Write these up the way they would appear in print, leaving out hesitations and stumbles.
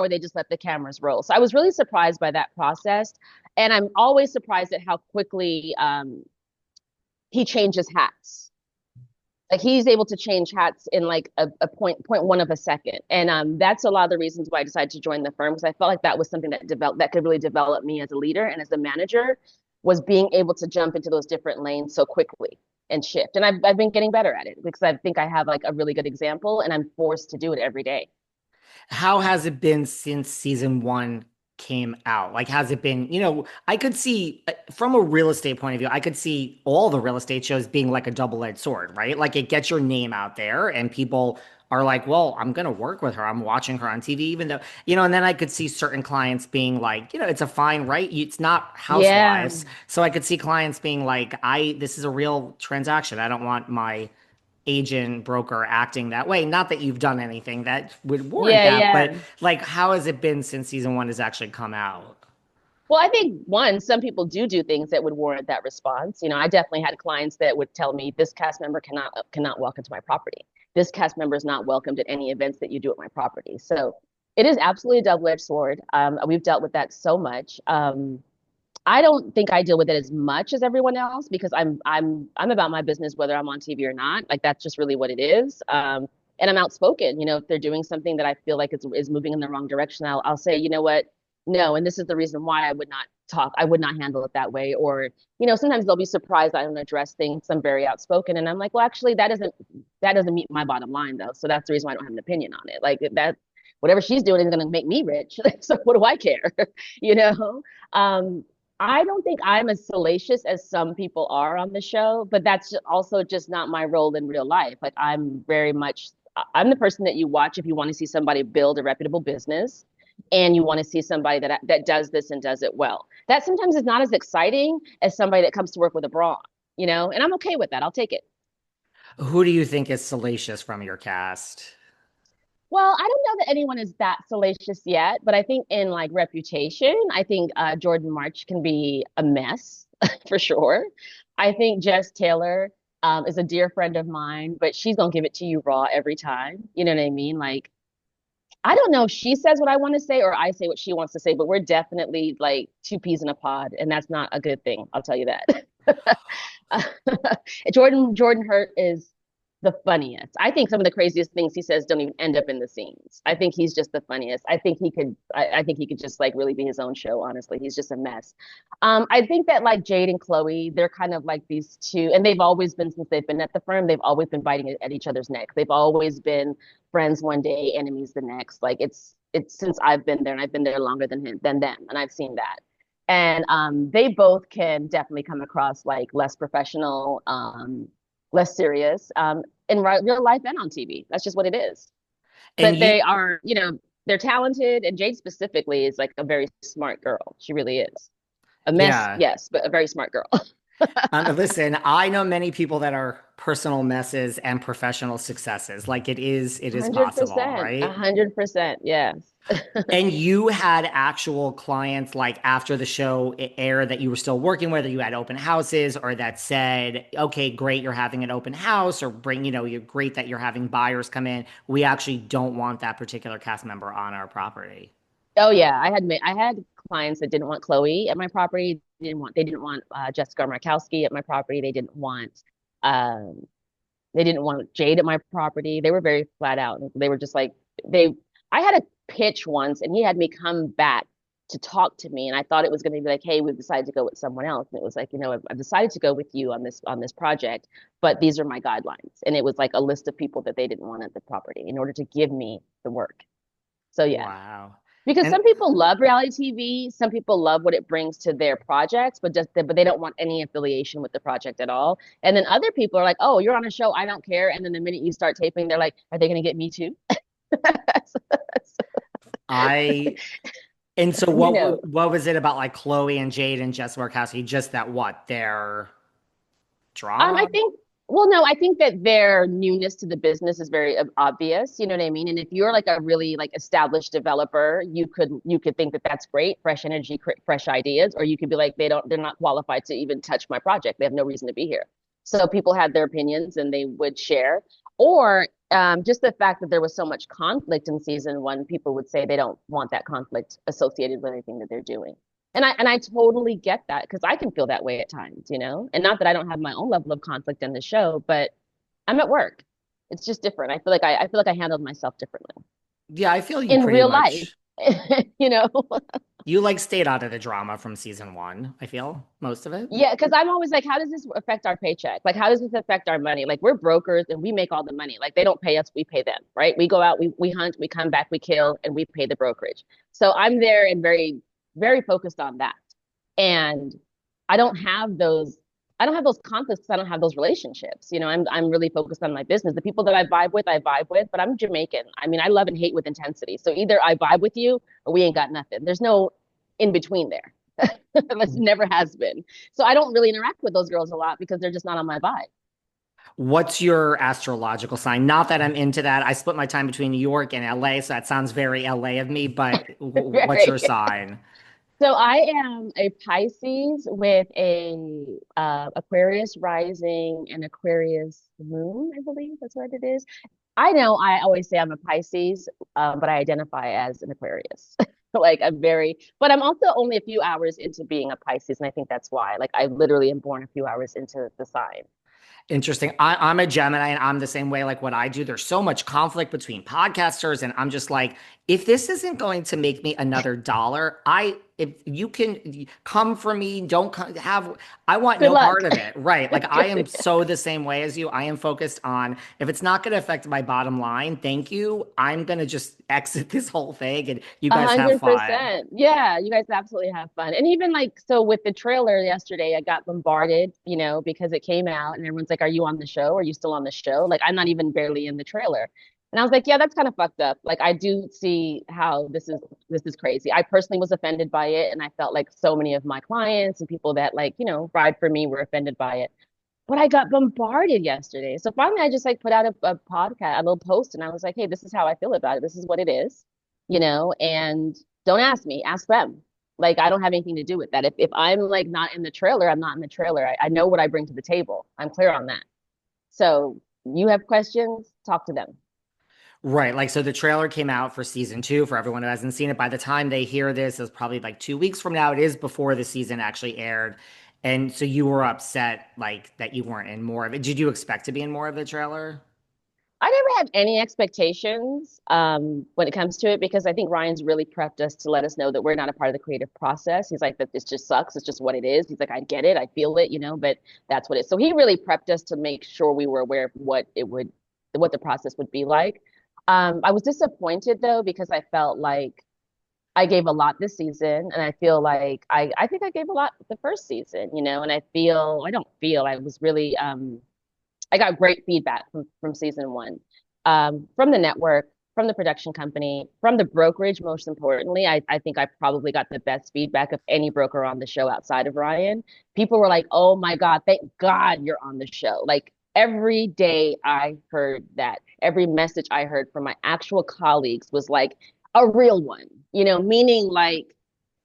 or they just let the cameras roll. So I was really surprised by that process. And I'm always surprised at how quickly he changes hats. Like he's able to change hats in like a point one of a second. And that's a lot of the reasons why I decided to join the firm, because I felt like that was something that could really develop me as a leader and as a manager, was being able to jump into those different lanes so quickly and shift. And I've been getting better at it because I think I have like a really good example and I'm forced to do it every day. How has it been since season one came out? Like, has it been, I could see from a real estate point of view, I could see all the real estate shows being like a double-edged sword, right? Like, it gets your name out there and people are like, well, I'm going to work with her. I'm watching her on TV, even though, and then I could see certain clients being like, it's a fine, right? It's not Yeah. housewives. So I could see clients being like, this is a real transaction. I don't want my agent broker acting that way. Not that you've done anything that would warrant Yeah, that, but yeah. like, how has it been since season one has actually come out? Well, I think one, some people do things that would warrant that response. I definitely had clients that would tell me this cast member cannot walk into my property. This cast member is not welcomed at any events that you do at my property. So it is absolutely a double-edged sword. We've dealt with that so much. I don't think I deal with it as much as everyone else because I'm about my business whether I'm on TV or not. Like that's just really what it is. And I'm outspoken. If they're doing something that I feel like is moving in the wrong direction, I'll say, you know what, no, and this is the reason why I would not talk. I would not handle it that way. Or sometimes they'll be surprised I don't address things. I'm very outspoken, and I'm like, well, actually, that doesn't meet my bottom line though. So that's the reason why I don't have an opinion on it. Like that, whatever she's doing is going to make me rich. So what do I care? you know. I don't think I'm as salacious as some people are on the show, but that's also just not my role in real life. Like I'm the person that you watch if you want to see somebody build a reputable business and you want to see somebody that does this and does it well. That sometimes is not as exciting as somebody that comes to work with a bra, and I'm okay with that. I'll take it. Who do you think is salacious from your cast? Well, I don't know that anyone is that salacious yet, but I think in like reputation, I think Jordan March can be a mess for sure. I think Jess Taylor is a dear friend of mine, but she's gonna give it to you raw every time. You know what I mean? Like, I don't know if she says what I want to say or I say what she wants to say, but we're definitely like two peas in a pod, and that's not a good thing. I'll tell you that. Jordan Hurt is the funniest. I think some of the craziest things he says don't even end up in the scenes. I think he's just the funniest. I think he could just like really be his own show, honestly. He's just a mess. I think that like Jade and Chloe, they're kind of like these two, and they've always been since they've been at the firm, they've always been biting at each other's necks. They've always been friends one day, enemies the next. Like it's since I've been there and I've been there longer than them, and I've seen that. And they both can definitely come across like less professional, less serious, in real life and on TV. That's just what it is. And But you, they are, they're talented. And Jade specifically is like a very smart girl. She really is. A mess, yeah. yes, but a very smart girl. Listen, I know many people that are personal messes and professional successes. Like it is possible, 100%, right? 100%, yes. And you had actual clients like after the show aired that you were still working with, or you had open houses, or that said, okay, great, you're having an open house, or you're great that you're having buyers come in. We actually don't want that particular cast member on our property. Oh yeah, I had clients that didn't want Chloe at my property. They didn't want Jessica Markowski at my property. Um they didn't want Jade at my property. They were very flat out. They were just like they I had a pitch once and he had me come back to talk to me and I thought it was going to be like, hey, we've decided to go with someone else. And it was like, I've decided to go with you on this project, but these are my guidelines. And it was like a list of people that they didn't want at the property in order to give me the work. So yeah. Wow. Because And some people love reality TV, some people love what it brings to their projects, but they don't want any affiliation with the project at all. And then other people are like, "Oh, you're on a show, I don't care." And then the minute you start taping, they're like, "Are they going to get me too?" I and so you know, what was it about like Chloe and Jade and Jess Markowski? Just that what their I drama? think, well, no, I think that their newness to the business is very obvious. You know what I mean? And if you're like a really like established developer, you could think that that's great, fresh energy, fresh ideas, or you could be like, they're not qualified to even touch my project. They have no reason to be here. So people had their opinions and they would share. Or Just the fact that there was so much conflict in season one, people would say they don't want that conflict associated with anything that they're doing. And I totally get that because I can feel that way at times, you know? And not that I don't have my own level of conflict in the show, but I'm at work. It's just different. I feel like I handled myself differently Yeah, I feel you in pretty real life, much. you know? You like stayed out of the drama from season one, I feel, most of it. Yeah, because I'm always like, how does this affect our paycheck? Like, how does this affect our money? Like, we're brokers and we make all the money. Like, they don't pay us, we pay them, right? We go out, we hunt, we come back, we kill, and we pay the brokerage. So I'm there and very, very focused on that. And I don't have those, I don't have those conflicts because I don't have those relationships. You know, I'm really focused on my business. The people that I vibe with, but I'm Jamaican. I mean, I love and hate with intensity. So either I vibe with you or we ain't got nothing. There's no in between there. This never has been. So I don't really interact with those girls a lot because they're just not on my vibe. What's your astrological sign? Not that I'm into that. I split my time between New York and LA, so that sounds very LA of me, but what's your Right. sign? So I am a Pisces with a Aquarius rising and Aquarius moon, I believe that's what it is. I know I always say I'm a Pisces, but I identify as an Aquarius. Like I'm very, but I'm also only a few hours into being a Pisces, and I think that's why. Like I literally am born a few hours into the sign. Interesting. I'm a Gemini and I'm the same way. Like what I do, there's so much conflict between podcasters, and I'm just like, if this isn't going to make me another dollar, if you can come for me, don't have, I want Good no luck. part of it. Right. Like I am so the same way as you. I am focused on if it's not going to affect my bottom line, thank you. I'm going to just exit this whole thing and you A guys have hundred fun. percent. Yeah, you guys absolutely have fun. And even like so with the trailer yesterday, I got bombarded, you know, because it came out and everyone's like, "Are you on the show? Are you still on the show?" Like I'm not even barely in the trailer. And I was like, "Yeah, that's kind of fucked up." Like I do see how this is crazy. I personally was offended by it, and I felt like so many of my clients and people that like, you know, ride for me were offended by it. But I got bombarded yesterday. So finally, I just like put out a podcast, a little post, and I was like, "Hey, this is how I feel about it. This is what it is, you know, and don't ask me, ask them. Like, I don't have anything to do with that. If I'm like not in the trailer, I'm not in the trailer. I know what I bring to the table. I'm clear on that. So you have questions, talk to them. Right. Like, so the trailer came out for season two for everyone who hasn't seen it. By the time they hear this, it's probably like 2 weeks from now. It is before the season actually aired. And so you were upset, like, that you weren't in more of it. Did you expect to be in more of the trailer? I never have any expectations when it comes to it because I think Ryan's really prepped us to let us know that we're not a part of the creative process. He's like, that this just sucks. It's just what it is. He's like, I get it. I feel it, you know, but that's what it is. So he really prepped us to make sure we were aware of what the process would be like. I was disappointed though, because I felt like I gave a lot this season, and I feel like I think I gave a lot the first season, you know, and I don't feel I was really I got great feedback from season one, from the network, from the production company, from the brokerage. Most importantly, I think I probably got the best feedback of any broker on the show outside of Ryan. People were like, "Oh my God, thank God you're on the show!" Like every day I heard that, every message I heard from my actual colleagues was like a real one, you know, meaning like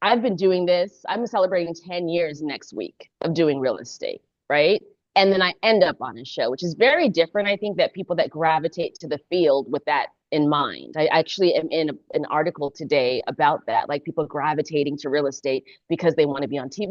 I've been doing this. I'm celebrating 10 years next week of doing real estate, right? And then I end up on a show, which is very different. I think that people that gravitate to the field with that in mind. I actually am in an article today about that, like people gravitating to real estate because they want to be on TV